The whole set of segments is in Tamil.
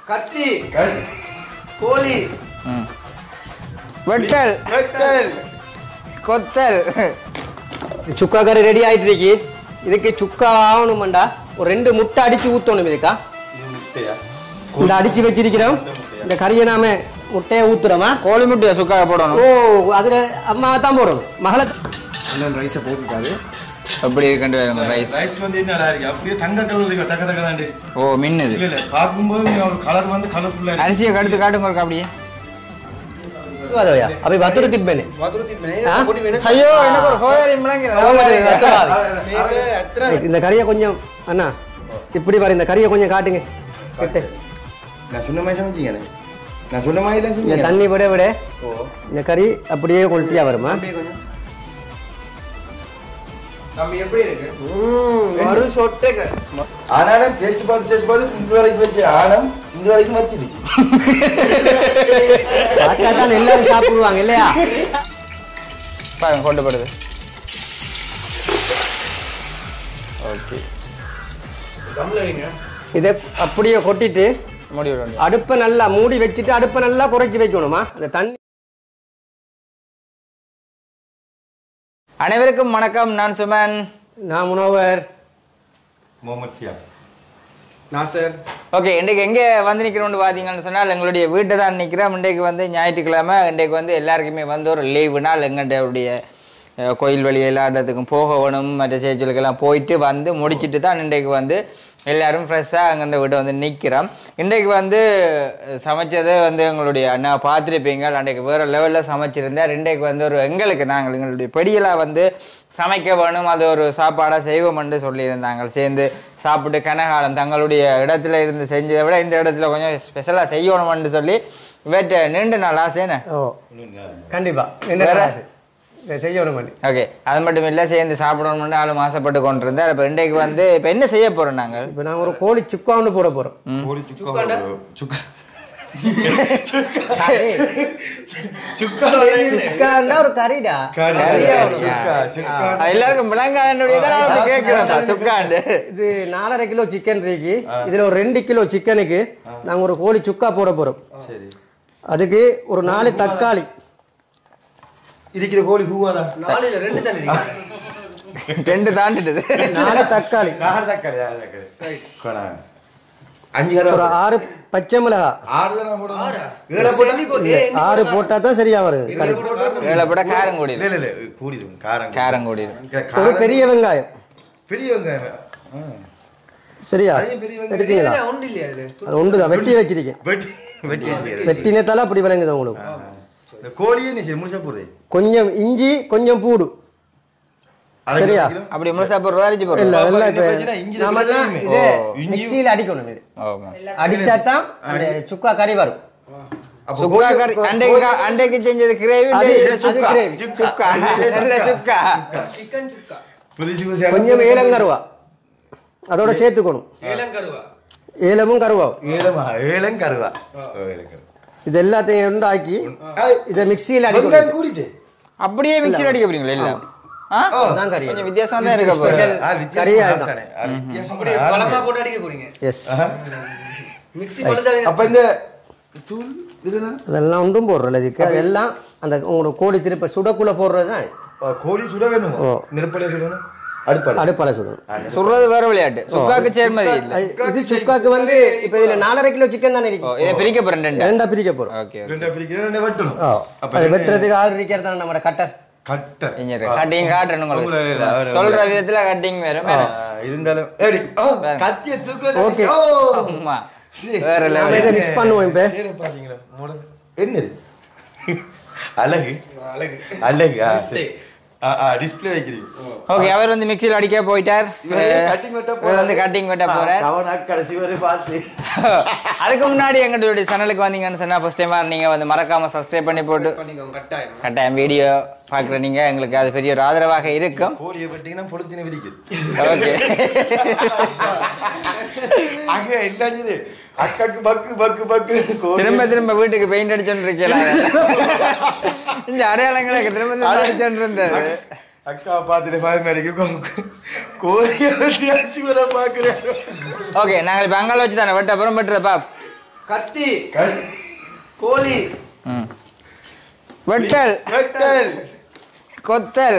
கத்தி கோழி வெட்டல் கொத்தல். சுக்கா கறி ரெடி ஆயிட்டு இருக்கு. இதுக்கு சுக்கா ஆகணுமாண்டா ஒரு 2 முட்டை அடிச்சு ஊத்தணும். இதுக்கா இந்த அடிச்சு வச்சிருக்கிறோம். இந்த கறியை நாம முட்டையை ஊத்துறோமா? கோழி முட்டையை சுக்காக போடணும். ஓ அதுல அம்மாவை தான் போடணும். மகளை ரைஸை போட்டுட்டாரு. அப்படி இருக்குண்டு ரைஸ். ரைஸ் வந்து நல்லா இருக்கு. அப்படியே தங்க கலர்ல இருக்கு. டக்க டக்க தாண்டி. ஓ மின்னுது. இல்ல இல்ல பாக்கும்போது கலர் வந்து கலர்ஃபுல்லா இருக்கு. அரிசியை கடுத்து காட்டுங்க ஒரு அப்படியே. அப்ப வத்துரு திப்பேனே. ஐயோ எனக்கு ஒரு கோதாரி முழங்கி. இந்த கறியை கொஞ்சம் அண்ணா இப்படி பாரு. இந்த கறியை கொஞ்சம் காட்டுங்க. நான் சொன்ன மாதிரி சமைச்சீங்க. நான் சொன்ன மாதிரி தான் செஞ்சீங்க. தண்ணி விட இந்த கறி அப்படியே குவாலிட்டியா வருமா? நம்ம எப்படி இருக்கு? ஒரு சொட்டை. ஆனாலும் டேஸ்ட் பார்த்து இந்த வரைக்கும் வச்சு ஆனம் இந்த வரைக்கும் வச்சிருச்சு. பார்த்தா தான் எல்லாரும் சாப்பிடுவாங்க இல்லையா? பாருங்க கொண்டு போடுது. ஓகே இதை அப்படியே கொட்டிட்டு மூடி விட வேண்டியது. அடுப்பை நல்லா மூடி வச்சுட்டு அடுப்பை நல்லா குறைச்சி வைக்கணுமா? அந்த தண்ணி. அனைவருக்கும் வணக்கம். நான் சுமன். நான் முனவர். முகமது சியா. நாசர். ஓகே இன்றைக்கு எங்கே வந்து நிற்கிறோம்னு பார்த்தீங்கன்னு சொன்னால் எங்களுடைய வீட்டை தான் நிற்கிறோம். இன்றைக்கு வந்து ஞாயிற்றுக்கிழமை. இன்றைக்கு வந்து எல்லாருக்குமே வந்து ஒரு லீவு நாள். எங்களுடைய கோயில் வழி எல்லா இடத்துக்கும் போக வேணும். மற்ற சேர்ச்சலுக்கெல்லாம் போயிட்டு வந்து முடிச்சுட்டு தான் இன்றைக்கு வந்து எல்லோரும் ஃப்ரெஷ்ஷாக அங்கே வீட்டை வந்து நிற்கிறோம். இன்றைக்கு வந்து சமைச்சதை வந்து எங்களுடைய அண்ணா பார்த்துருப்பீங்க. அன்றைக்கு வேறு லெவலில் சமைச்சிருந்தார். இன்றைக்கு வந்து ஒரு எங்களுடைய பெடியெல்லாம் வந்து சமைக்க வேணும், அது ஒரு சாப்பாடாக செய்வோம்னு சொல்லியிருந்தாங்க. சேர்ந்து சாப்பிட்டு கனகாலம் தங்களுடைய இடத்துல இருந்து செஞ்சதை விட இந்த இடத்துல கொஞ்சம் ஸ்பெஷலாக செய்யணும்னு சொல்லி வேட்ட நீண்ட நாள் ஆசைன்னு. ஓ கண்டிப்பா செய்யணும். ஓகே அது மட்டும் இல்லை சேர்ந்து சாப்பிடணும்னு ஆளும் ஆசைப்பட்டு கொண்டு இருந்தார். இப்போ இன்றைக்கு வந்து இப்போ என்ன செய்ய போகிறோம்? நாங்கள் இப்போ நாங்கள் ஒரு கோழி சுக்கான்னு போட போகிறோம். கோழி சுக்கா ஒரு கறிடா. எல்லாருக்கும் கேட்கிறேன் சுக்காண்டு. இது 4.5 கிலோ சிக்கன் இருக்கு. இதுல ஒரு 2 கிலோ சிக்கனுக்கு நாங்க ஒரு கோழி சுக்கா போட போறோம். அதுக்கு ஒரு 4 தக்காளி. இருக்கிற கோழி பூவாதா? 4 இல்ல 2 தானே இருக்கு. 2 தாண்டிட்டது. 4 தக்காளி. 4 தக்காளி. கொடா 5 கரை. ஒரு 6 பச்சை மிளகாய். 6 தான் போடுங்க. 6 போட்டா தான் சரியா வருது. 7 போட்டா காரம் கூடி. இல்ல இல்ல கூடிடும். காரம் கூடி. ஒரு பெரிய வெங்காயம். பெரிய வெங்காயம். சரியா எடுத்தீங்களா? ஒண்ணு இல்லையா இது? அது ஒன்றுதான் வெட்டி வச்சிருக்கேன். வெட்டினத்தால அப்படி விளங்குது உங்களுக்கு. கோழியே நீ முழுசா போடுறே. கொஞ்சம் இஞ்சி கொஞ்சம் பூடு. சரியா? அப்படி முழுசா போடுறதா அரிஞ்சு போடுறது? இல்ல எல்லாம் இப்ப நாமெல்லாம் இது மிக்ஸில அடிக்கணும். இது அடிச்சா தான் அந்த சுக்கா கறி வரும். சுக்கா கறி அண்டைக்கு செஞ்சது கிரேவி. சுக்கா சுக்கா நல்ல சுக்கா சிக்கன் சுக்கா. கொஞ்சம் ஏலங்கருவா அதோட சேர்த்துக்கணும். ஏலமும் கருவா. ஏலங்கருவா. இது எல்லாத்தையும் உண்டாக்கி இதை மிக்ஸியில் அடிக்கணும். அப்படியே மிக்ஸியில் அடிக்க போறீங்களா? இல்ல தான் கறி கொஞ்சம் வித்தியாசமா தான் இருக்க போகுது. கறியா அப்படியே பலமா போட்டு அடிக்க போறீங்க. எஸ் மிக்ஸி பண்ணதாங்க. அப்ப இந்த தூள் இதெல்லாம் அதெல்லாம் ஒன்றும் போடுறல. இதுக்கு அதெல்லாம் அந்த உங்களோட கோழி திருப்ப சுடக்குள்ள போடுறது தான். கோழி சுட வேணும். நெருப்பலையா சுடணும். அடுப்பால சுடணும். சுடுறது வேற விளையாட்டு. சுக்காக்கு சேர்மதி இல்ல. இது சுக்காக்கு வந்து இப்ப இதுல 4.5 கிலோ சிக்கன் தானே இருக்கு. இதை பிரிக்க போறேன். ரெண்டா பிரிக்க போறோம். ஓகே ரெண்டா பிரிக்க ரெண்டா வெட்டணும். அது வெட்டுறதுக்கு ஆள் இருக்கிறது நம்ம கட்டர். கட்டிங் காட்டுறேன் உங்களுக்கு. சொல்ற விதத்துல கட்டிங் வேற இருந்தாலும் ஏடி கத்திய தூக்குறது. ஓகே அம்மா வேற லெவல். இதை மிக்ஸ் பண்ணுவோம். இப்ப பாத்தீங்களா மாடல் என்னது? அழகு அழகு அழகு. சரி டிஸ்ப்ளே வைக்கிறீங்க. ஓகே அவர் வந்து மிக்ஸில அடிக்க போயிட்டார். கட்டிங் வெட்ட வந்து கட்டிங் வெட்ட போறார். அவனா கடைசி வரை பார்த்து. அதுக்கு முன்னாடி எங்களுடைய சேனலுக்கு வந்தீங்கன்னு சொன்னா ஃபர்ஸ்ட் டைமா நீங்க வந்து மறக்காம சப்ஸ்கிரைப் பண்ணி போட்டு கட்டாயம் வீடியோ பாக்குற நீங்க எங்களுக்கு அது பெரிய ஒரு ஆதரவாக இருக்கும். கோழியை வெட்டிங்கன்னா பொழுத்தின விரிக்குது. ஓகே அங்க இல்லாஞ்சது அக்காக்கு பக்கு பக்கு பக்கு திரும்ப திரும்ப வீட்டுக்கு பெயிண்ட் அடிச்சுட்டு இருக்கீங்களா? இந்த அடையாளங்களுக்கு திரும்ப திரும்ப அடிச்சுட்டு இருந்தது. அக்கா பார்த்துட்டு பயமா கோழியை வெட்டி அரிசி வர பாக்குறேன். ஓகே நாங்கள் இப்போ அங்கால வச்சு தானே வெட்ட அப்புறம் வெட்டுற பாப் கத்தி கோழி வெட்டல் கொத்தல்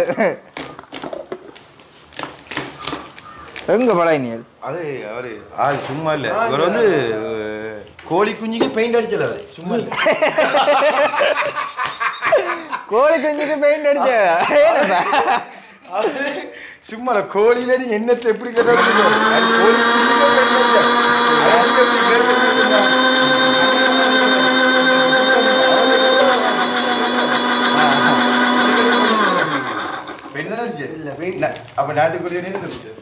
எங்க பழகினியல் அது அவரு சும்மா இல்ல இவர் வந்து கோழி குஞ்சுக்கு பெயிண்ட் அடிச்சல அவரு சும்மா இல்ல கோழி குஞ்சுக்கு பெயிண்ட் அடிச்ச சும்மா கோழியில நீங்க என்னத்தை எப்படி கேட்டாலும் கோழி பெயிண்ட் அடிச்சு இல்ல பெயிண்ட் அப்ப நாட்டுக்கோழி நின்று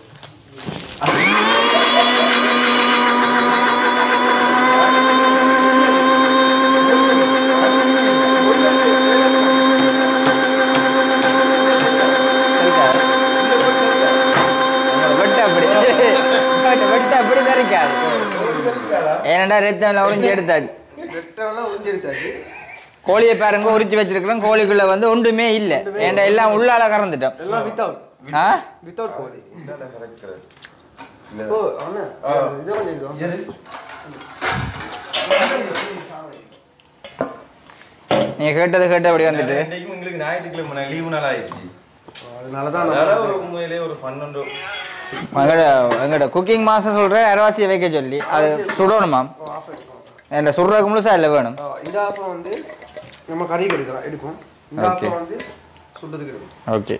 ஏனடா ரத்தம் உறிஞ்சி எடுத்தாச்சு கோழியை பாருங்க உரிச்சு வச்சிருக்கிறோம் கோழிக்குள்ள வந்து ஒன்றுமே இல்லை ஏன்டா எல்லாம் உள்ளால கறந்துட்டோம் நீங்க கேட்டபடி வந்துட்டு உங்களுக்கு ஞாயிற்றுக்கிழமை லீவு நாள் ஆயிடுச்சு அதனாலதான் ஒரு உண்மையிலே ஒரு 12 எங்கட குக்கிங் மாசம் சொல்ற அரைவாசியை வைக்க சொல்லி அது சுடணுமா என்ன சுடுறதுக்கு முழுசா இல்லை வேணும் இந்த ஆப்பம் வந்து நம்ம கறி எடுக்கும் இந்த ஆப்பம் வந்து சுடுறதுக்கு எடுக்கும் ஓகே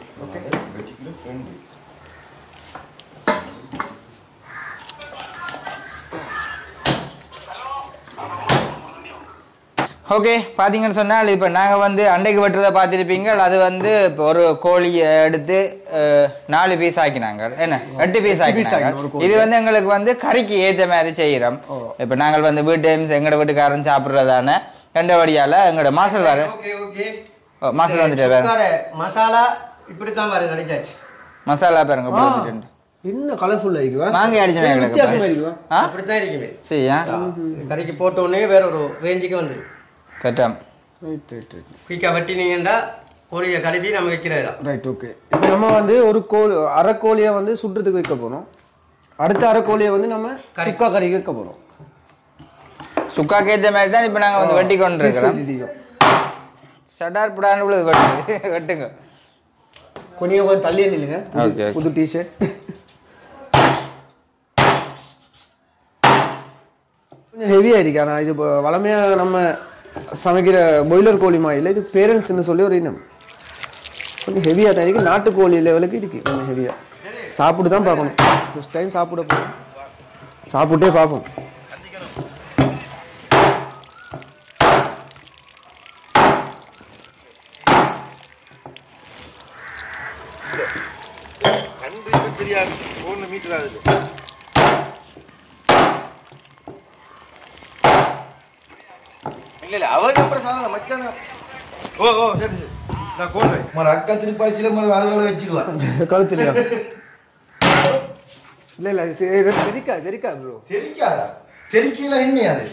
ஓகே பார்த்தீங்கன்னு சொன்னால் இப்போ நாங்கள் வந்து அண்டைக்கு வெட்டுறதை பார்த்துருப்பீங்க அது வந்து இப்போ ஒரு கோழியை எடுத்து 4 பீஸ் ஆக்கினாங்க என்ன 8 பீஸ் ஆக்கினாங்க இது வந்து எங்களுக்கு வந்து கறிக்கு ஏற்ற மாதிரி செய்கிறோம் இப்போ நாங்கள் வந்து வீட்டு எங்களோட வீட்டுக்காரன் சாப்பிட்றதான ரெண்டபடியால் எங்களோட மாசல் வேறு மாசல் வந்துட்டு வேறு மசாலா இப்படித்தான் பாருங்க கிடைச்சாச்சு மசாலா பாருங்க போட்டுட்டு இன்னும் கலர்ஃபுல்லா இருக்குவா மாங்காய் அடிச்சமே வித்தியாசமா இருக்குவா அப்படித்தான் இருக்குமே சரியா கறிக்கு போட்ட உடனே வேற ஒரு ரேஞ்சுக்கு வந்துடும் கரெக்டாக குயிக்காக வெட்டினீங்கன்னா கோழியை கழுவி நம்ம வைக்கிறதா ரைட் ஓகே இப்போ நம்ம வந்து ஒரு அரை கோழியை வந்து சுடுறதுக்கு வைக்க போகிறோம் அடுத்த அரை கோழியை வந்து நம்ம சுக்கா கறிக்கு வைக்க போகிறோம் சுக்காக்கு ஏற்ற மாதிரி தான் இப்போ நாங்கள் வந்து வெட்டி கொண்டு இருக்கிறோம் ஷட்டார் புடான்னு உள்ளது வெட்டுங்க கொஞ்சம் தள்ளியே நில்லுங்க புது டிஷர்ட் கொஞ்சம் ஹெவியாக இருக்கு ஆனால் இது வளமையாக நம்ம சமைக்கிற பாய்லர் கோழி மாதிரி இது பேரண்ட்ஸ்ன்னு சொல்லி ஒரு இனம் கொஞ்சம் ஹெவியாக தான் இருக்குது நாட்டுக்கோழி லெவலுக்கு இருக்குது கொஞ்சம் ஹெவியாக சாப்பிட்டு தான் பார்க்கணும் ஃபஸ்ட் டைம் சாப்பிட போகிறோம் சாப்பிட்டே பார்ப்போம் இல்ல அவருக்கு அப்புறம் சாதம் மச்சான ஓ சரி நான் கோல்றேன் மர அக்கா திருப்பாச்சில மர வரவள வெச்சிடுவான் கழுத்துலயா இல்ல தெரிக்கா ப்ரோ தெரிக்கல என்ன அது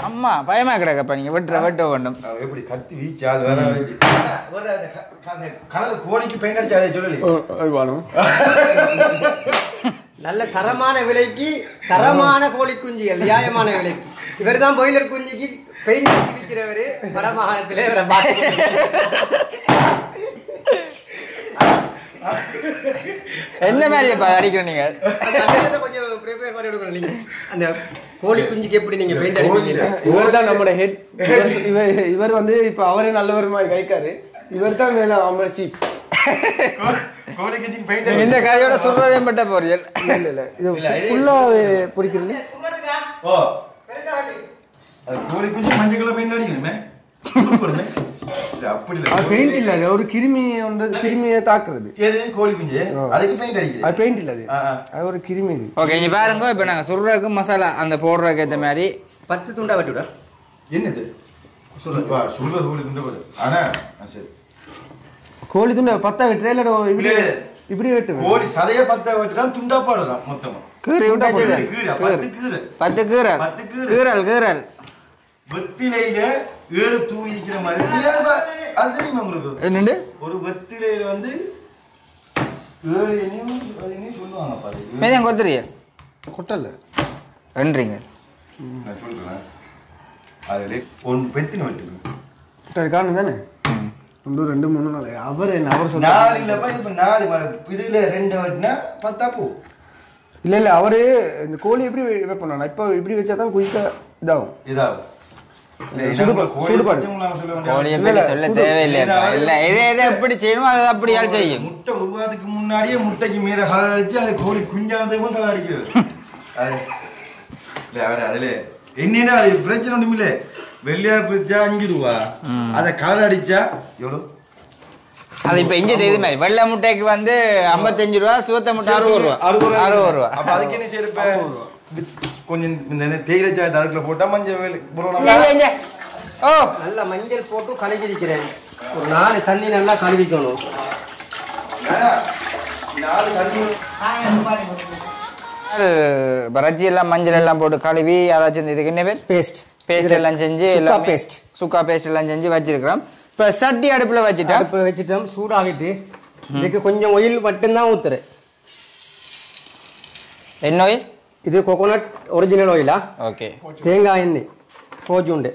அம்மா பயமா கிடக்கப்பா நீங்க வெட்ட வேண்டும் எப்படி கத்தி வீச்சால் வேற வெச்சி கலல கோழிக்கு பெயிண்ட் அடிச்சா அதை சொல்லல நல்ல தரமான விலைக்கு தரமான கோழி குஞ்சுகள் நியாயமான விலைக்கு இவர் தான் பாய்லர் குஞ்சுக்கு பெயிண்ட் அடிச்சு விற்கிறவரு வடமாகாணத்திலே இவரை என்ன மாதிரி அடிக்கிறோம் நீங்க கொஞ்சம் ப்ரிப்பேர் பண்ணி கொடுக்கணும் நீங்க அந்த கோழி குஞ்சுக்கு எப்படி நீங்க பெயிண்ட் அடிக்கிறீங்க இவர் தான் நம்மளோட ஹெட் இவர் வந்து இப்ப அவரே நல்லவர் மாதிரி கைக்காரு இவர் தான் மேல அவங்க சீப் கோழி குஞ்சுக்கு பெயிண்ட் இந்த கதையோட சொல்றதே பட்ட போறீங்க இல்ல இது ஃபுல்லா பிடிக்கிறீங்க ஓ அது கோழி குஞ்சு மஞ்சள் கலர் பெயிண்ட் அடிக்கணுமே அப்படி இல்ல பெயிண்ட் இல்ல அது ஒரு கிருமியை தாக்குறது எது கோழி குஞ்சு அதுக்கு பெயிண்ட் அடிக்குது அது பெயிண்ட் இல்ல அது ஒரு கிருமி. ஓகே இங்க பாருங்க இப்போ நாங்க சுடுறதுக்கு மசாலா அந்த போடுறதுக்கு ஏற்ற மாதிரி 10 துண்டா வெட்டி விட என்னது சுடுறா சுடுற கோழி துண்டா போடு ஆனா சரி கோழி துண்டா 10 வெட்டறேல இப்படி வெட்டு கோழி சதைய 10 வெட்டலாம் துண்டா போடலாம் மொத்தமா கீரை உண்டா கீரை 10 கீரை 10 கீரல் வெத்திலையில 7 தூவி இருக்கிற மாதிரி அது தெரியுமா உங்களுக்கு என்னண்டு ஒரு வெத்திலையில வந்து 7 இனியும் சொல்லுவாங்க பாரு மேதான் கொத்துறிய கொட்டல என்றீங்க நான் சொல்றேன் அதில் ஒன்று பெத்தின வெட்டுக்கு காரணம் தானே 1 2 3 4 அவர் என்ன அவர் சொன்னார் 4 இல்லப்பா இப்போ 4 இதுல 2 வெட்டினா 10 பூ இல்ல அவரு இந்த கோழி எப்படி வைப்பானா இப்போ இப்படி வச்சா தான் குயிக்கா இதாகும் முட்டை உருவாதுக்கு முன்னாடியே முட்டைக்கு மேல கலர் அடிச்சு அது கோழி குஞ்சானதையும் கலர் அடிக்கிறது அதுல என்னன்னா அது பிரச்சனை ஒண்ணும் இல்ல வெள்ளையா பிரிச்சா 5 ரூபா அதை கலர் அடிச்சா எவ்வளவு அது இப்ப இங்க தெரியுது மாதிரி வெள்ளை முட்டைக்கு வந்து 55 ரூபா சுவத்த முட்டை 60 ரூபா அப்ப அதுக்கு என்ன செய்யற கொஞ்சம் இந்த தேயிலை சாய் அதுக்குள்ள போட்டா மஞ்சள் ஓ நல்லா மஞ்சள் போட்டு கழுவி இருக்கிறேன் ஒரு 4 தண்ணி நல்லா கழுவிக்கணும் 4 தண்ணி பரஜி எல்லாம் மஞ்சள் எல்லாம் போட்டு கழுவி யாராச்சும் இதுக்கு என்ன பேர் பேஸ்ட் எல்லாம் செஞ்சு சுக்கா பேஸ்ட் எல்லாம் செஞ்சு வச்சிருக்கிறோம் இப்ப சட்டி அடுப்புல வச்சுட்டோம் சூடாகிட்டு இதுக்கு கொஞ்சம் ஆயில் மட்டும்தான் ஊத்துறேன் என்ன ஆயில் இது கோகோனட் ஒரிஜினல் ஆயிலா ஓகே தேங்காய் எண்ணெய் ஃபோர்ஜூண்டு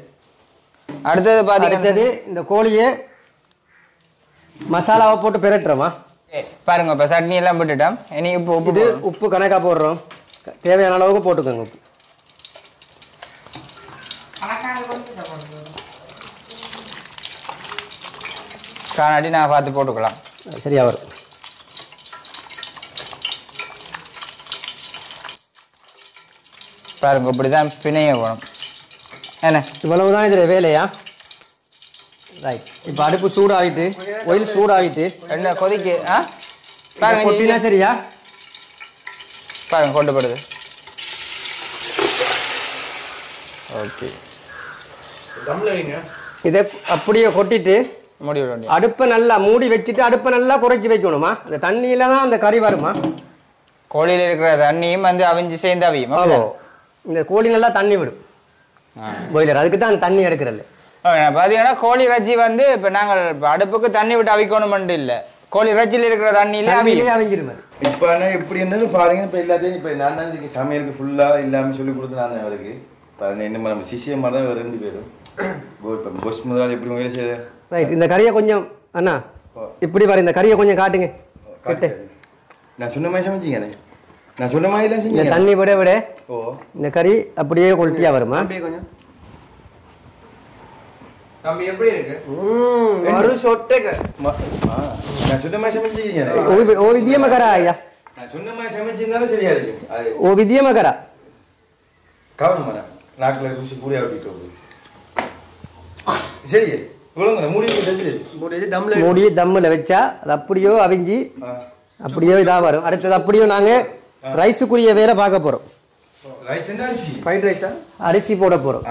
அடுத்தது இந்த கோழியை மசாலாவை போட்டு பிரட்டுறோமா பாருங்க இப்போ சட்னி எல்லாம் போட்டுட்டோம் இனி இப்போ உப்பு கணக்காக போடுறோம் தேவையான அளவுக்கு போட்டுக்கோங்க உப்பு காணாடி நான் பார்த்து போட்டுக்கலாம் சரியா வரும் பாருங்க இப்படிதான் பிணைய போகணும் என்ன இவ்வளவுதான் இதில் வேலையா ரைட் இப்போ அடுப்பு சூடாகிட்டு ஒயில் சூடாகிட்டு என்ன கொதிக்கு பாருங்க கொட்டினா சரியா பாருங்க கொண்டுப்படுது ஓகே இதை அப்படியே கொட்டிட்டு மூடி விட அடுப்பை நல்லா மூடி வச்சுட்டு அடுப்பை நல்லா குறைச்சி வைக்கணுமா அந்த தண்ணியில தான் அந்த கறி வருமா கோழியில் இருக்கிற தண்ணியும் வந்து அவிஞ்சு சேர்ந்து அவியும் இந்த கோழி நல்லா தண்ணி விடும் பாய்லர் அதுக்கு தான் அந்த தண்ணி எடுக்கிறது பார்த்தீங்கன்னா கோழி இறைச்சி வந்து இப்போ நாங்கள் அடுப்புக்கு தண்ணி விட்டு அவிக்கணுமெண்டு இல்லை கோழி இறைச்சியில் இருக்கிற தண்ணியிலே அவிஞ்சிருமே இப்போ என்ன எப்படி என்னது பாருங்க இப்போ எல்லாத்தையும் இப்போ நான் தான் இதுக்கு சமையலுக்கு ஃபுல்லாக இல்லாமல் சொல்லி கொடுத்து நான் தான் அவருக்கு பாருங்க என்ன நம்ம சிசியம் மாதிரி தான் 2 பேரும் இப்போ பொஸ் முதலாளி எப்படி வேலை செய்யுது ரைட் இந்த கறியை கொஞ்சம் அண்ணா இப்படி வர இந்த கறியை கொஞ்சம் காட்டுங்க நான் சொன்ன மாதிரி சமைச்சிங்க நான் சொன்ன மாதிரி எல்லாம் செஞ்சீங்க தண்ணி விட ஓ இந்த கறி அப்படியே குவாலிட்டியா வருமா கொஞ்சம் தம்பி எப்படி இருக்கு ஒரு சொட்டேக்கு நான் சொன்ன மாதிரி சமைச்சிங்க ஓ விதியமா கரா ஐயா நான் சொன்ன மாதிரி சமைச்சிருந்தாலும் சரியா இருக்கு ஓ விதியமா கரா கவனமா நாக்கில் ருசி கூடிய விட்டு சரி இவ்வளோ மூடி தம்மில் வச்சா அது அப்படியோ அவிஞ்சி அப்படியோ இதாக வரும் அடுத்தது அப்படியோ நாங்கள் ரைஸுக்குரிய வேலை பார்க்க போகிறோம் ஃப்ரைட் ரைஸா அரிசி போட போகிறோம்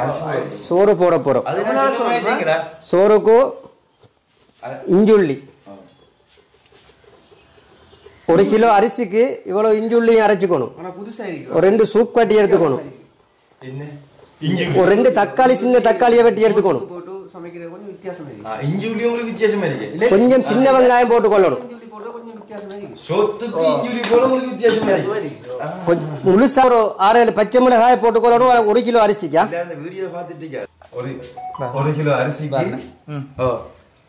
சோறு போட போகிறோம் சோறுக்கு இஞ்சுள்ளி 1 கிலோ அரிசிக்கு இவ்வளோ இஞ்சுள்ளியும் அரைச்சிக்கணும் ஒரு 2 சூப் கட்டி எடுத்துக்கணும் ஒரு 2 தக்காளி சின்ன தக்காளியை வெட்டி எடுத்துக்கணும் கொஞ்சம் சின்ன வெங்காயம் போட்டு கொள்ளணும் முழுசா ஒரு 6-7 பச்சை மிளகாய் போட்டு கொள்ளணும் 1 கிலோ அரிசிக்கா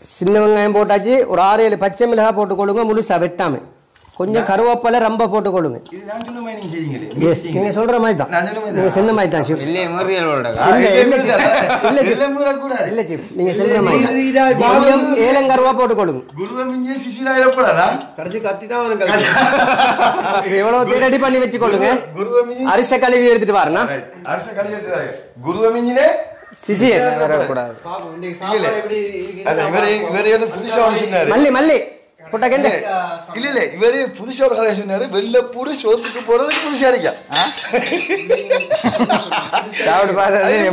சின்ன வெங்காயம் போட்டாச்சு ஒரு 6-7 பச்சை மிளகாய் போட்டு கொள்ளுங்க முழுசா வெட்டாம கொஞ்சம் கருவேப்பிலை ரொம்ப போட்டு கொள்ளுங்க நீங்க சொல்ற மாதிரி தான் நீங்க சொன்ன மாதிரி தான் ஷிஃப்ட் இல்ல ஷிஃப்ட் நீங்க சொல்ற மாதிரி கொஞ்சம் ஏலங்கருவா போட்டு கொள்ளுங்க கடைசி கத்தி தான் எவ்வளவு பேர் ரெடி பண்ணி வச்சு கொள்ளுங்க அரிசை கழுவி எடுத்துட்டு வரணும் சிசியர் வரக்கூடாது மல்லி மல்லி இல்ல இவரு புதுசா ஒரு கதை சொன்னாரு வெள்ளப்பூடு சோத்துக்கு போறது புதுசா இருக்கா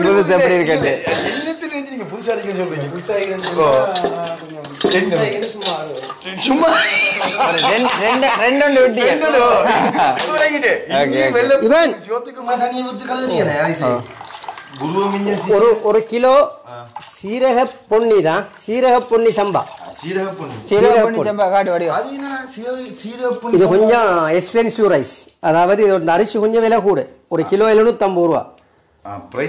புதுசு எப்படி இருக்கு நீங்க புதுசா இருக்கீங்கன்னு சொல்றீங்க சும்மா ஒரு கிலோ சீரக பொன்னி தான் சீரக பொன்னி சம்பா இது கொஞ்சம் எக்ஸ்பென்சிவ் ரைஸ் அதாவது இது அரிசி கொஞ்சம் விலை கூட 1 கிலோ 750 ரூபா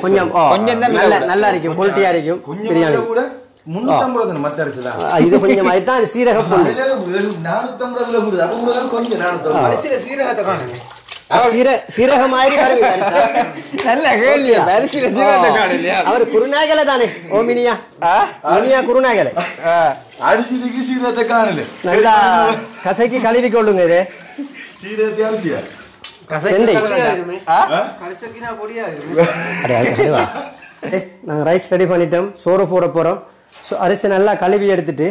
கொஞ்சம் கொஞ்சம் தான் நல்லா இருக்கும், குவாலிட்டியா இருக்கும் பிரியாணி. கூட 350 தான மத்த அரிசி தான். இது கொஞ்சம் அதுதான் சீரக பொண்ணு. 450 கிலோ போடுது. அப்ப உங்களுக்கு கொஞ்சம் 450. அரிசியில சீரகத்தை காணுங்க. சீரக மாதிரி நல்ல கேள்வி. அரிசியில சீரகத்தை காணலையா? அவர் குருநாயகல தானே ஓமினியா குருநாயகல அரிசிக்கு சீரகத்தை காணல. நல்லா கசக்கி கழுவி கொள்ளுங்க. இது சீரகத்தை அரிசியா நாங்கள் ரைஸ் ரெடி பண்ணிட்டோம். சோறு போட போகிறோம். அரிசி நல்லா கழுவி எடுத்துட்டு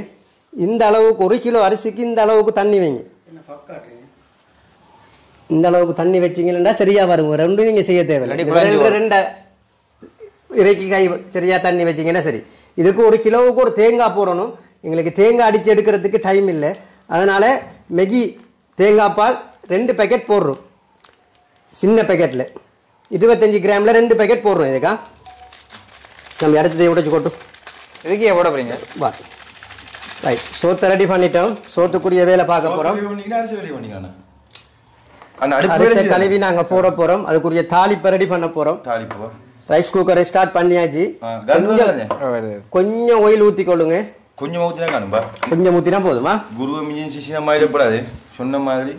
இந்த அளவுக்கு 1 கிலோ அரிசிக்கு இந்த அளவுக்கு தண்ணி வைங்க. இந்த அளவுக்கு தண்ணி வச்சிங்கன்னா சரியா வரும். ரெண்டும் நீங்கள் செய்ய தேவையில்லை. 2 இறைக்கி கை சரியா தண்ணி வச்சிங்கன்னா சரி. இதுக்கு 1 கிலோவுக்கு ஒரு தேங்காய் போடணும். எங்களுக்கு தேங்காய் அடித்து எடுக்கிறதுக்கு டைம் இல்லை. அதனால் மெகி தேங்காய் பால் 2 பேக்கெட் போடுறோம். சின்ன பேக்கெட்டில் 25 கிராமில் 2 பேக்கெட் போடுறோம். இதுக்கா நம்ம இடத்த உடைச்சு கொட்டும். இதுக்கு எவ்வளோ போட போறீங்க? வா ரைட். சோத்தை ரெடி பண்ணிட்டோம். சோத்துக்குரிய வேலை பார்க்க போகிறோம். அரிசி கழுவி நாங்கள் போட போகிறோம். அதுக்குரிய தாளிப்பை ரெடி பண்ண போகிறோம். ரைஸ் குக்கரை ஸ்டார்ட் பண்ணியாச்சு. கொஞ்சம் ஆயில் ஊற்றிக்கொள்ளுங்க. கொஞ்சம் ஊற்றினா காணும்பா. கொஞ்சம் ஊற்றினா போதுமா? குருவை மிஞ்சி சிசினா மாறிடப்படாது. சொன்ன மாதிரி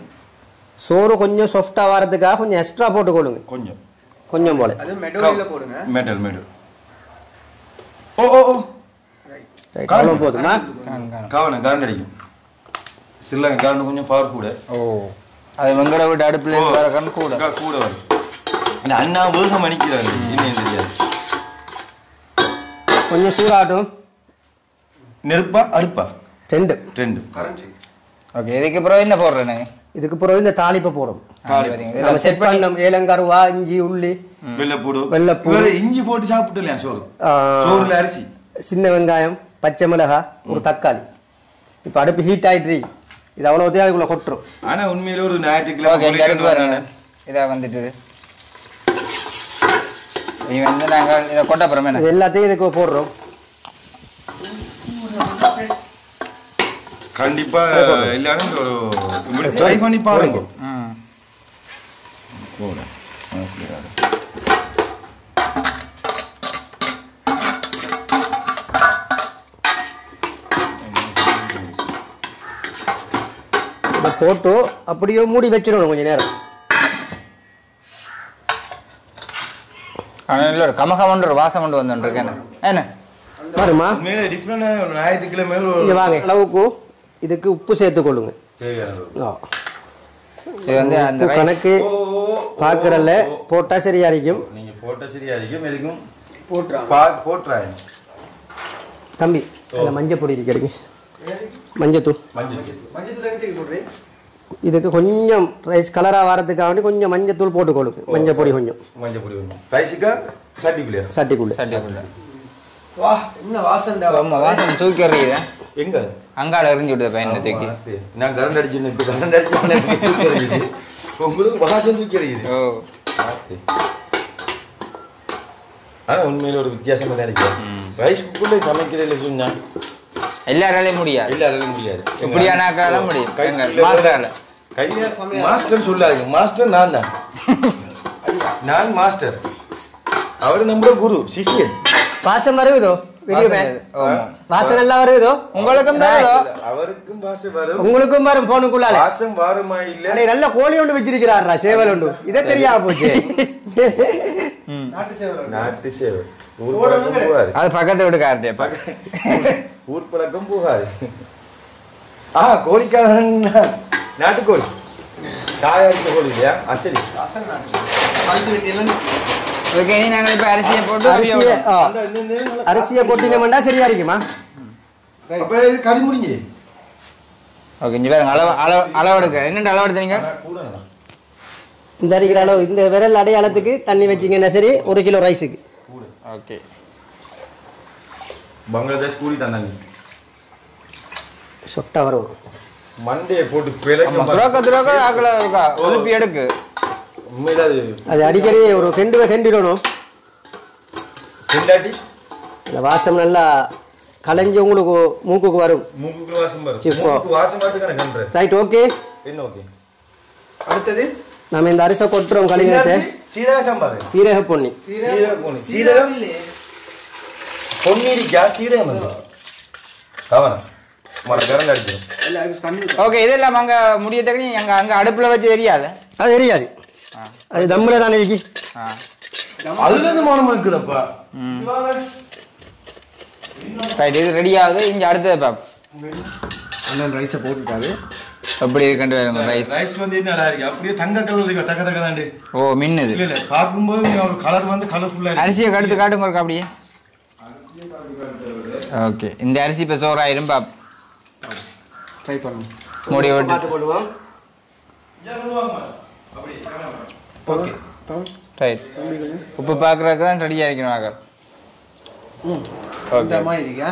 சோறு கொஞ்சம் சாஃப்டா வரதுக்காக கொஞ்சம் எக்ஸ்ட்ரா போட்டுக்கொள்ளுங்க. கொஞ்சம் போல அது மெட்டோல போடுங்க. மெட்டல் ஓ ரைட். காலம் போதுமா? காரணம் அடிக்கும். சில காரணம் கொஞ்சம் பவர் கூட. அது வெங்கட விட்டு அடுப்புல வர காரணம் கூட வரும். அண்ணா வேகம் அணிக்கிறாங்க. இன்னும் தெரியாது. கொஞ்சம் சூடாட்டும். நெருப்பா அடுப்பா? 2 கரண்ட். ஓகே. இதுக்கு அப்புறம் என்ன போடுறேன்? இதுக்கு பிறகு இந்த தாளிப்பை போடும். செட் பண்ணோம். ஏலங்கருவா, இஞ்சி, உள்ளி, வெள்ளைப்பூடு. இஞ்சி போட்டு சாப்பிட்டு சோறுல அரிசி, சின்ன வெங்காயம், பச்சை மிளகாய், ஒரு தக்காளி. இப்ப அடுப்பு ஹீட் ஆயிட்டு இது அவ்வளவு அதுக்குள்ள கொட்டுரும். ஆனா உண்மையில ஒரு ஞாயிற்றுக்கிழமை இதா வந்துட்டு நாங்கள் இதை கொட்ட அப்புறமே எல்லாத்தையும் இதுக்கு போடுறோம். கண்டிப்பா எல்லாரும் ட்ரை பண்ணி பாருங்க. போட்டு அப்படியே மூடி வச்சிடணும் கொஞ்ச நேரம். ஒரு கமகமன்ற ஒரு வாசம் கொண்டு வந்துருக்கேன். என்ன பாருமா ஞாயிற்றுக்கிழமை வாங்க. அளவுக்கு இதுக்கு உப்பு சேர்த்து கொள்ளுங்க. இது வந்து அந்த கணக்கு பாக்குறல போட்டா சரியா இருக்கும். நீங்க போட்டா சரியா இருக்கும். எதுக்கும் போட்டுறாங்க தம்பி. மஞ்சள் பொடி கிடைக்கும். மஞ்சத்தூள் இதுக்கு கொஞ்சம் ரைஸ் கலரா வரதுக்காக வேண்டி கொஞ்சம் மஞ்சத்தூள் போட்டு கொடுக்கு. மஞ்சள் பொடி கொஞ்சம். சட்டிக்குள்ள வா என்ன வாசம் வாசம் தூக்கி எறியுது. எங்க அங்கால எறிஞ்சு விடுது பையனை தூக்கி. நான் கரண்ட் அடிச்சு உங்களுக்கு வாசம் தூக்கி எறியுது. ஆனா உண்மையில ஒரு வித்தியாசமா தான் இருக்கு. ரைஸ் குக்கர்ல சமைக்கிறதுல சொன்னா எல்லாராலையும் முடியாது. இப்படியான ஆக்கால முடியும். மாஸ்டர் சொல்லாது. மாஸ்டர் நான் தான். நான் மாஸ்டர். அவர் நம்ம குரு சிஷ்யன். வாசம் வருதோ? வாசம் நல்லா வருதோ? உங்களுக்கும் வருதோ? அவருக்கும் வாசம் வரும். உங்களுக்கும் வரும். போனுக்குள்ளால வாசம் வருமா இல்ல? நல்ல கோழி ஒன்று வச்சிருக்கிறாரா? சேவல் ஒன்று. இதை தெரியாம போச்சு. நாட்டு சேவல். அது பக்கத்து வீட்டு கார்டே. ஊர் பழக்கம் போகாது. கோழிக்காரன் நாட்டுக்கோழி. தாயாட்டு கோழி இல்லையா? அசலி. ஓகே. நாங்கள் இப்ப அரிசியை போட்டு அரிசியை கொட்டினோம்னா சரியா இருக்குமா? அப்ப இது கறி முடிஞ்சு. ஓகே. இங்க பாருங்க அளவு எடுக்க. என்னென்ன அளவு எடுத்தீங்க? இந்த அரிக்கிற அளவு இந்த விரல் அடையாளத்துக்கு தண்ணி வச்சிங்கன்னா சரி. 1 கிலோ ரைஸுக்கு. ஓகே. பங்களாதேஷ் கூடி தந்தாங்க. சொட்டா வரும். மண்டையை போட்டு துரோக்க ஆக்கல இருக்கா ஒலிப்பி எடுக்கு. அது அடிக்கடி ஒரு கெண்டிடணும். இந்த வாசம் நல்லா கலைஞ்சு உங்களுக்கு மூக்குக்கு வரும். ரைட். ஓகே. அடுத்தது நம்ம இந்த அரிசை கொட்டுறோம். கழிவுனத்தை சீரக சாம்பார் சீரக பொன்னி சீரகம் பொன்னிரிக்கா சீரகம் கவனா மர கரண்ட் அடிச்சிடும். ஓகே இதெல்லாம் அங்கே முடியத்தக்க அங்கே அங்கே அடுப்பில் வச்சு தெரியாது அது தெரியாது அது தம்முல தானே இருக்கு அதுல இருந்து மனம் இருக்குதப்பா. ரைட் இது ரெடி ஆகுது இங்கே அடுத்தது பாப் அண்ணன் ரைஸை போட்டுட்டாரு. எப்படி இருக்குன்னு வேணும் ரைஸ் ரைஸ் வந்து நல்லா இருக்கு அப்படியே தங்க கலர் இருக்கு தக்க தக்க தாண்டி. ஓ மின்னுது இல்ல பார்க்கும்போது ஒரு கலர் வந்து கலர்ஃபுல்லா இருக்கு. அரிசியை கடுத்து காட்டுங்க ஒரு அப்படியே. ஓகே இந்த அரிசி இப்போ சோறாயிரும் பாப் ட்ரை பண்ணுவோம். மூடி விட்டு போடுவோம். ஓகே ரைட் உப்பு பார்க்குறதுக்கு தான் ரெடியாக இருக்கணும் ஆகர். இந்த மாதிரி இருக்கா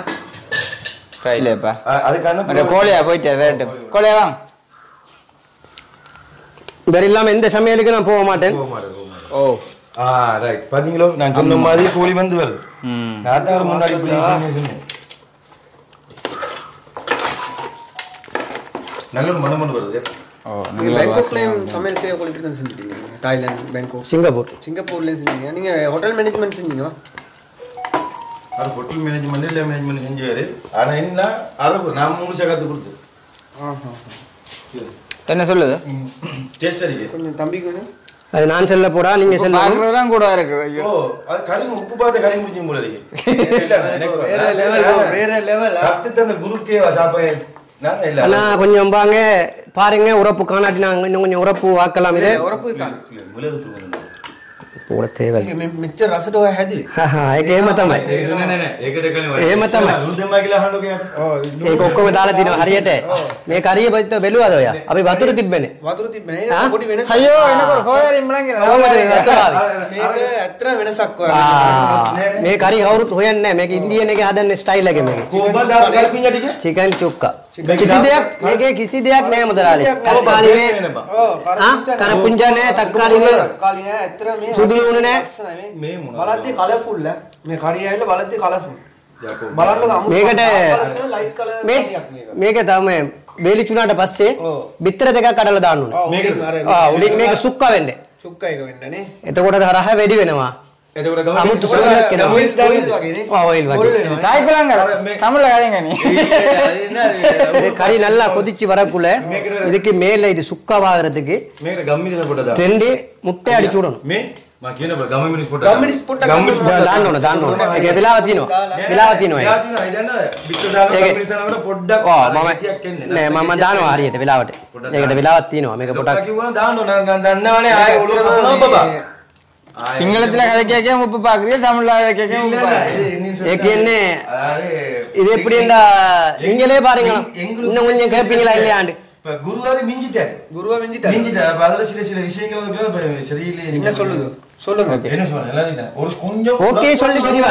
ரைட்லேப்பா அதுக்கான மற்ற கோழியா போயிட்டு ரேட்டு கோழியா வாங்க. வேற இல்லாம எந்த சமையலுக்கு நான் போக மாட்டேன். ஓ ரைட் பாத்தீங்களோ நான் சொன்ன மாதிரி கோழி வந்து வருது. நான் தான் முன்னாடி சொன்னேன். நல்ல ஒரு மனம் வருது. ஓ நீங்க பேங்காக்லயும் சமையல் செய்ய கோழி தான் செஞ்சுட்டீங்க. தாய்லாந்து, பேங்காக், சிங்கப்பூர்லயும் செஞ்சீங்க. நீங்க ஹோட்டல் மேனேஜ்மெண்ட் செஞ்சீங்க. அது ஹோட்டல் மேனேஜ்மெண்ட் இல்லை மேனேஜ்மெண்ட் செஞ்சாரு. ஆனா என்ன அரபு நான் முழுசா கத்து கொடுத்து என்ன சொல்லுது டேஸ்ட் அடிக்க கொஞ்சம் தம்பிக்கு அது நான் செல்ல போறா நீங்க செல்ல பார்க்குறதுலாம் கூட இருக்குது. ஐயோ ஓ அது கறி உப்பு பார்த்து கறி முடிஞ்சு போல இருக்கு. வேற லெவல் கத்து தந்த குருக்கே சாப்பேன் நான் இல்ல அண்ணா கொஞ்சம் பாங்க பாருங்க உரப்பு காணாட்டி நாங்க இன்னும் கொஞ்சம் உரப்பு வாக்கலாம். இது உரப்பு காண மிளகு தூள் पूरा तेवल मिक्सचर रस तो है दी हां हां एक हेमत में एक डेकले हेमत में दूध में किला हंडो के एक ඔක්කොම දාලා දිනවා හරියට මේ කරිය බෙද්ද බැලුවාද ඔයා අපි වතුර තිබ්බනේ පොඩි වෙනසක් අයියෝ එනකොට හොයරින් මලංගේ මේක ඇත්තට වෙනසක් මේ කරිය කවුරුත් හොයන්නේ නැහැ මේක ඉන්දියන් එකේ හදන්න ස්ටයිල් එකේ මේක कोबा दाल कलपिंजा टिके चिकन चुक्का किसी දෙයක් මේකේ किसी දෙයක් නැහැ මුදලාලි තක්කාලි මේ කරපුංජා නැහැ තක්කාලි නැහැ කාලි නෑ ඇත්තට මේ සුදු ලුණු නැහැ මේ මොනවද බලද්දි කලර්ෆුල් ඈ මේ කරිය ඇවිල්ලා බලද්දි කලර්ෆුල් බලන්න අමුතු මේකට ලයිට් කලර් මේ මේක තමයි බේලි චුනාට පස්සේ බිත්තර දෙකක් කඩලා දාන්න ඕනේ උඩින් මේක සුක්ක වෙන්නේ සුක්ක එක වෙන්නනේ එතකොට රහ වැඩි වෙනවා එතකොට ගම අමුතු සුවයක් එනවා ඔයිල් වගේනේ ඔයිල් වගේ தாய் குழந்தை தமிழ்ல கதைங்க நீ இது கறி நல்லா கொதிச்சு வரக்குள்ள இதுக்கு மேல இது சுக்காவாகிறதுக்கு මේකට ගම්මිරිස පොඩ දාන්න ரெண்டு முட்டை அடிச்சு விடணும் මේ මම කියන බ ගම්මිරිස පොඩ ගම්මිරිස් පොඩ්ඩක් දාන්න ඕන ඒක වෙලාව තියෙනවා වෙලාව තියෙනවා ඒක. යාතිනා ඉදන්න පිට දාලා ගම්මිරිස දානකොට පොඩ්ඩක් ඔව් නෑ මම දානවා හරියට වෙලාවට ඒකට වෙලාවක් තියෙනවා මේක පොඩක් කිව්වම දාන්න ඕන නම් දන්නවනේ ආයෙ ඔළුව කපනවා බබා சிங்களத்துல கதை கேட்க உப்பு பாக்குறியா தமிழ்ல கதை கேட்க உப்பு ඒ කියන්නේ இது எப்படின்னா நீங்களே பாருங்க இன்னும் கொஞ்சம் கேட்பீங்களா இல்லையாண்டு இப்ப குருவாரி மிஞ்சிட்டாரு குருவா மிஞ்சிட்டாரு மிஞ்சிட்டாரு அப்ப அதுல சில சில விஷயங்கள் வந்து சரியில்லை என்ன சொல்லுது சொல்லுங்க என்ன சொல்றேன் எல்லாரும் ஒரு கொஞ்சம் ஓகே சொல்லி சரி வா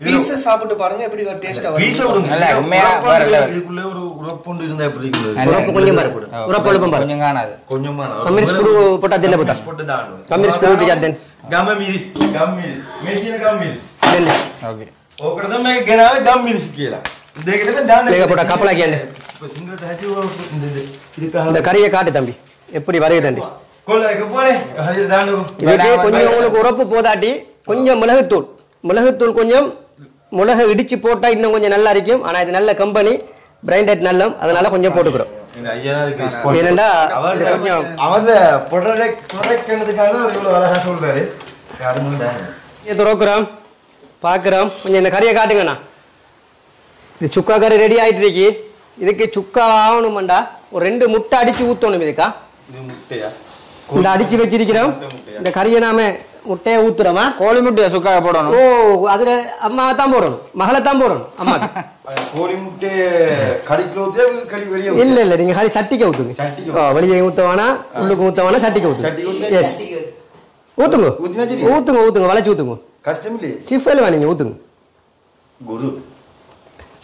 பீஸ் சாப்பிட்டு பாருங்க எப்படி ஒரு டேஸ்டா வரும் பீஸ் விடுங்க நல்லா உண்மையா வேற level. இதுக்குள்ள ஒரு உரப்புண்டு இருந்தா எப்படி இருக்குது உரப்பு கொஞ்சம் பாரு உரப்பு ஒழுப்பம் பாரு கொஞ்சம் காணாது கொஞ்சமா கம்மிரிஸ் குடு போட்டா தெல்ல போட்டா போட்டு தான் கம்மிரிஸ் குடு பிடிச்சா தென் ගම්මිරිස් මේ කියන ගම්මිරිස් දෙන්න ஓகே ඕකට තමයි ගෙනාවේ ගම්මිරිස් කියලා දෙකට දාන්න මේක පොඩක් කපලා කියන්නේ இப்ப சிங்கத்தை ஹஜி இதுக்காக இந்த கறியை காட்டு தம்பி எப்படி வருகுதுண்டு கொல்ல එක போனே ஹஜி දාන්නකෝ இதுக்கு கொஞ்சம் உங்களுக்கு உரப்பு போதாட்டி கொஞ்சம் மிளகுத்தூள் கொஞ்சம் மிளகு இடிச்சு போட்டா இன்னும் கொஞ்சம் நல்லா இருக்கும் ஆனா இது நல்ல கம்பெனி பிராண்டட் நல்ல அதனால கொஞ்சம் போட்டுக்கிறோம் இந்த ஐயா அதுக்கு ஸ்பான்சர் ஏனண்டா கொஞ்சம் அவர்த ப்ரொடக்ட் என்னதுக்காக ஒரு இவ்வளவு அழகா சொல்றாரு யாரும் இல்ல இதை துறக்குறோம் பார்க்குறோம் கொஞ்சம் இந்த கறியை காட்டுங்கண்ணா இது சுக்கா கறி ரெடி ஆயிட்டு இருக்கு இதுக்கு சுக்கா ஆகணுமாண்டா ஒரு 2 முட்டை அடிச்சு ஊத்தணும் இதுக்கா இது முட்டையா இந்த அடிச்சு வச்சிருக்கிறோம் இந்த கறியை நாம முட்டையை ஊத்துறோமா கோழி முட்டையை சுக்காக போடணும் ஓ அதுல அம்மாவை தான் போடணும் மகளை தான் போடணும் அம்மா கோழி முட்டை கறிக்குள்ளே கறி வெளியே இல்ல நீங்க கறி சட்டிக்கு ஊத்துங்க சட்டிக்கு வெளியே ஊத்தவானா உள்ளுக்கு ஊத்தவானா சட்டிக்கு சட்டிக்கு ஊத்துங்க ஊத்து. எஸ் ஊத்துங்க ஊத்துங்க வளைச்சு ஊத்துங்க கஷ்டம் இல்லையே சிஃபல் வேணுங்க ஊத்துங்க குரு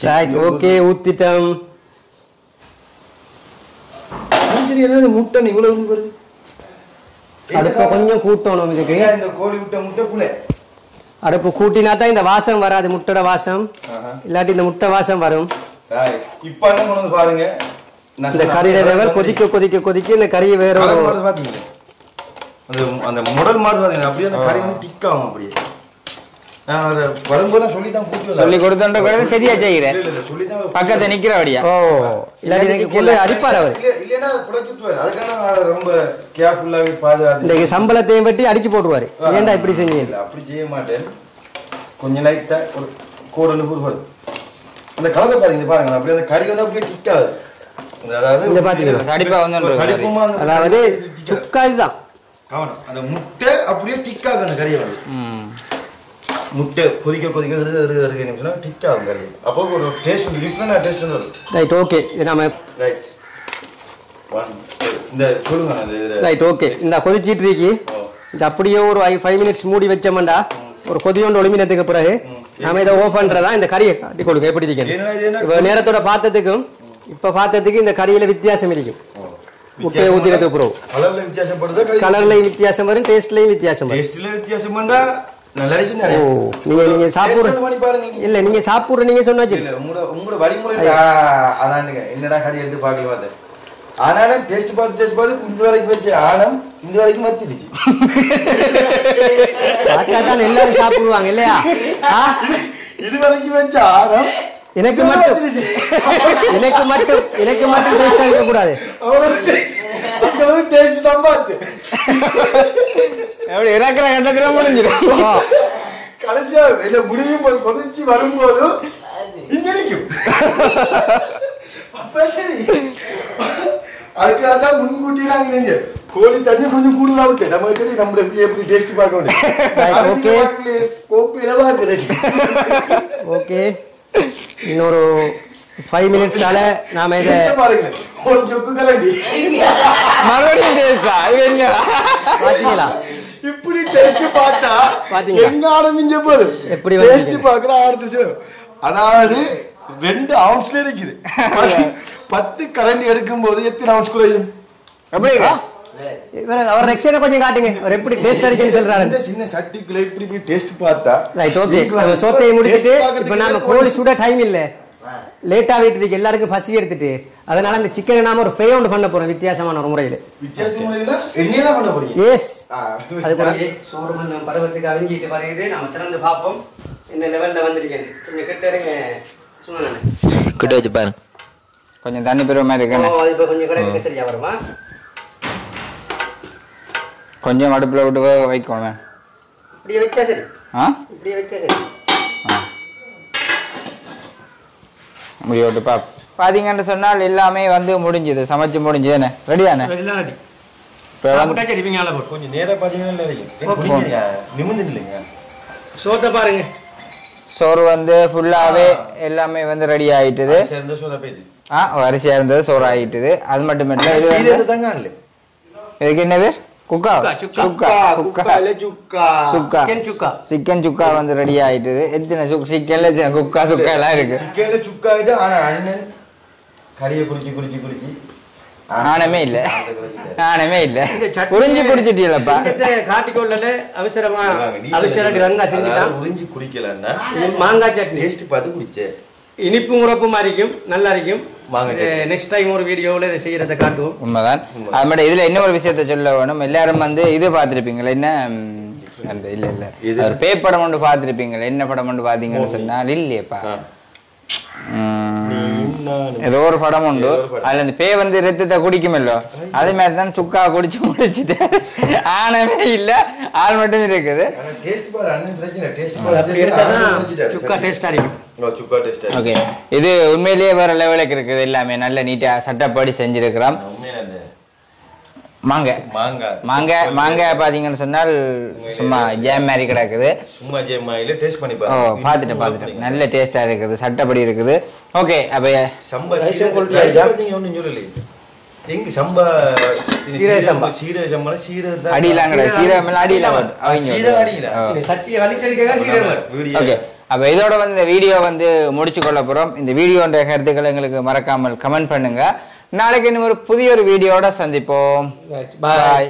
ரைட் ஓகே ஊத்திட்டோம் சரி என்ன முட்டை இவ்வளவு வருது அடுப்பு கொஞ்சம் கூட்டணும் இதுக்கு இந்த கோழி முட்டை புளே அடுப்பு கூட்டினா தான் இந்த வாசம் வராது முட்டோட வாசம் இல்லாட்டி இந்த முட்டை வாசம் வரும் இப்ப என்ன கொண்டு பாருங்க இந்த கறியில லெவல் கொதிக்க இந்த கறியை வேற பாத்தீங்களா அந்த முடல் மாதிரி பாத்தீங்கன்னா அப்படியே அந்த கறி வந்து திக் ஆகும் அப்படியே. நான் அதை வரும்போது சொல்லி தான் கூப்பிட்டு சொல்லி கொடுத்தோன்ற கூட சரியா செய்கிறேன் பக்கத்தை நிக்கிறபடியா. ஓ இல்லாட்டி அடிப்பார் அவர். இல்லைன்னா குறைச்சுட்டுவாரு. அதுக்காக நான் ரொம்ப கேர்ஃபுல்லாவே பாதுகாத்து இந்த சம்பளத்தையும் பற்றி அடிச்சு போட்டுருவாரு. ஏன்டா இப்படி செஞ்சீங்க? அப்படி செய்ய மாட்டேன். கொஞ்சம் லைட்டா ஒரு கோடன்னு கூறுவாரு. அந்த கலரை பாருங்க பாருங்க அப்படியே அந்த கறி வந்து அப்படியே டிக் ஆகுது. அதாவது இந்த பாத்தீங்களா தடிப்பா வந்து அதாவது சுக்கா இதுதான் கவனம். அந்த முட்டை அப்படியே டிக் ஆகும் அந்த கறியை வந்து முட்டை கொதிக்க நிமிஷம்னா டிக் ஆகும் கறி. அப்போ ஒரு டேஸ்ட் டிஃப்ரெண்டாக டேஸ்ட் வந்து வரும். Right okay. இது நம்ம ரைட் இந்த சொல்லுங்க ரைட் ஓகே. இந்த கொதிச்சிட்டு இருக்கி இந்த அப்படியே ஒரு 5 மினிட்ஸ் மூடி வச்சோம்டா ஒரு கொதியோண்டு ஒளிமினத்துக்கு பிறகு நாம இதை ஓ பண்றதா இந்த கறியை காட்டி கொடுக்க எப்படி இருக்கேன். இப்போ நேரத்தோட பார்த்ததுக்கும் இப்போ பார்த்ததுக்கு இந்த கறியில வித்தியாசம் இருக்கும். முட்டையை ஊத்தினதுக்கு பிறகு கலர்ல வித்தியாசப்படுது. கலர்லையும் வித்தியாசம் வரும், டேஸ்ட்லையும் வித்தியாசம் வரும். டேஸ்ட்ல வித்தியாசம் பண்ணா நல்லா இருக்கும் தானே. ஓ நீங்க சாப்பிடுற இல்ல நீங்க சாப்பிடுற நீங்க சொன்னாச்சு இல்ல உங்களோட வழிமுறை அதானுங்க. என்னடா கறி எடுத்து பார்க்கல பார்த்தேன். ஆனாலும் டேஸ்ட் பார்த்து இந்த வரைக்கும் வச்சு ஆனம் இந்த வரைக்கும் வச்சிடுச்சு. தான் எல்லாரும் சாப்பிடுவாங்க இல்லையா? இது வரைக்கும் வச்சு ஆனம் எனக்கு மட்டும் டேஸ்ட் அடிக்க கூடாது. டேஸ்ட் தான் பார்த்து எப்படி இறக்குற கட்டத்துல முடிஞ்சிடும். கடைசியா என்ன முடியும் போது கொதிச்சு வரும்போது இங்க நிற்கும். சரி அதுக்காக தான் முன்கூட்டியே நாங்க நீங்க கோழி தண்ணி கொஞ்சம் கூடுதலா விட்டு நம்ம நம்ம எப்படி டேஸ்ட் பார்க்க முடியும். ஓகே இன்னொரு 5 மினிட்ஸால நாம இதை பாருங்க ஒரு சொக்கு கலண்டி மறுபடியும் டேஸ்டா என்ன பாத்தீங்களா? இப்படி டேஸ்ட் பார்த்தா பாத்தீங்களா எங்க ஆரம்பிஞ்ச போது எப்படி டேஸ்ட் பார்க்கற அடுத்து அதாவது 2 அவுன்ஸ்ல இருக்குது. 10 கரண்டி எடுக்கும் போது எத்தனை அவுன்ஸ் குறையும்? அப்படியே அவர் ரெக்ஷனை கொஞ்சம் காட்டுங்க. அவர் எப்படி டேஸ்ட் அடிக்கன்னு சொல்றாரு. இந்த சின்ன சட்டிக்குள்ள இப்படி டேஸ்ட் பார்த்தா ரைட் ஓகே. சோத்தையை முடிச்சிட்டு இப்போ நாம கோழி சுட டைம் இல்ல, லேட்டா வீட்டு இருக்கு, எல்லாருக்கும் பசி எடுத்துட்டு அதனால இந்த சிக்கனை நாம ஒரு ஃப்ரை ஒன்று பண்ண போறோம் வித்தியாசமான ஒரு முறையில. வித்தியாசமான முறையில என்னையா பண்ண போறீங்க? எஸ் அது கூட சோறு மண்ண பரவத்துக்கு அவிஞ்சிட்டு வருது. நாம திறந்து பார்ப்போம் என்ன லெவல்ல வந்திருக்கேன். கொஞ்சம் கிட்ட இருங்க சொன்னானே கிட்ட வச்சு பாருங்க. கொஞ்சம் தண்ணி பெறுவ மாதிரி இருக்கேன். அது இப்போ கொஞ்சம் கூட சரியா வருமா? கொஞ்சம் அடுப்புல விட்டு வைக்கணும். இப்படியே வச்சா சரி. இப்படியே வச்சா சரி. முடியோட்டு பாத்தீங்கன்னு சொன்னால் எல்லாமே வந்து முடிஞ்சுது, சமைச்சு முடிஞ்சுது. என்ன ரெடியானே? கொஞ்சம் நேரம் பாத்தீங்கன்னா நிமிந்து இல்லைங்க. சோத்தை பாருங்க. சோறு வந்து ஃபுல்லாவே எல்லாமே வந்து ரெடி ஆயிட்டுது. அரிசியா இருந்தது சோறு ஆயிட்டுது. அது மட்டும் இல்ல இதுக்கு என்ன பேர்? சிக்கன் சுக்கா வந்து ரெடி ஆயிட்டுது. எத்தனை சிக்கன்ல குக்கா சுக்கா எல்லாம் இருக்கு. ஆனமே இல்ல புரிஞ்சு குடிச்சிட்டீங்களப்பா. காட்டிக்கொள்ளல அவசரமா அவசரம் உறிஞ்சி குடிக்கலன்னா மாங்காய் சட்னி டேஸ்ட் பார்த்து குடிச்சேன். இனிப்பு முறப்புமா இருக்கும், நல்லா இருக்கும். நெக்ஸ்ட் டைம் ஒரு வீடியோவில் இதை செய்யறதை காட்டுவோம். உண்மைதான். அது மட்டும் இதுல இன்னொரு விஷயத்த சொல்ல வேணும். எல்லாரும் வந்து இது பார்த்துருப்பீங்களா? என்ன அந்த இல்ல பேப்படம் ஒன்று பார்த்துருப்பீங்களா? என்ன படம் ஒன்று பார்த்தீங்கன்னு சொன்னால் இல்லையப்பா, ஏதோ ஒரு படம் உண்டு. அதுல இந்த பே வந்து ரத்தத்தை குடிக்குமல்லோ, அதே மாதிரி தான் சுக்கா குடிச்சு முடிச்சுட்டு ஆனமே இல்ல, ஆள் மட்டும் இருக்குது. ஓகே இது உண்மையிலேயே வேற லெவலுக்கு இருக்குது. எல்லாமே நல்ல நீட்டா சட்டப்படி செஞ்சிருக்கிறோம். மாங்காய் பாத்தீங்கன்னு சொன்னால் சும்மா ஜேம் மாதிரி கிடக்குது. சும்மா ஜேம் மாதிரி டேஸ்ட் பண்ணி பாத்துட்டேன். நல்ல டேஸ்டா இருக்குது, சட்டப்படி இருக்குது. ஓகே அப்ப அப்ப இதோட வந்து இந்த வீடியோ வந்து முடிச்சு கொள்ள போறோம். இந்த வீடியோன்ற கருத்துக்களை எங்களுக்கு மறக்காமல் கமெண்ட் பண்ணுங்க. நாளைக்கு இன்னும் ஒரு புதிய ஒரு வீடியோட சந்திப்போம். பாய்.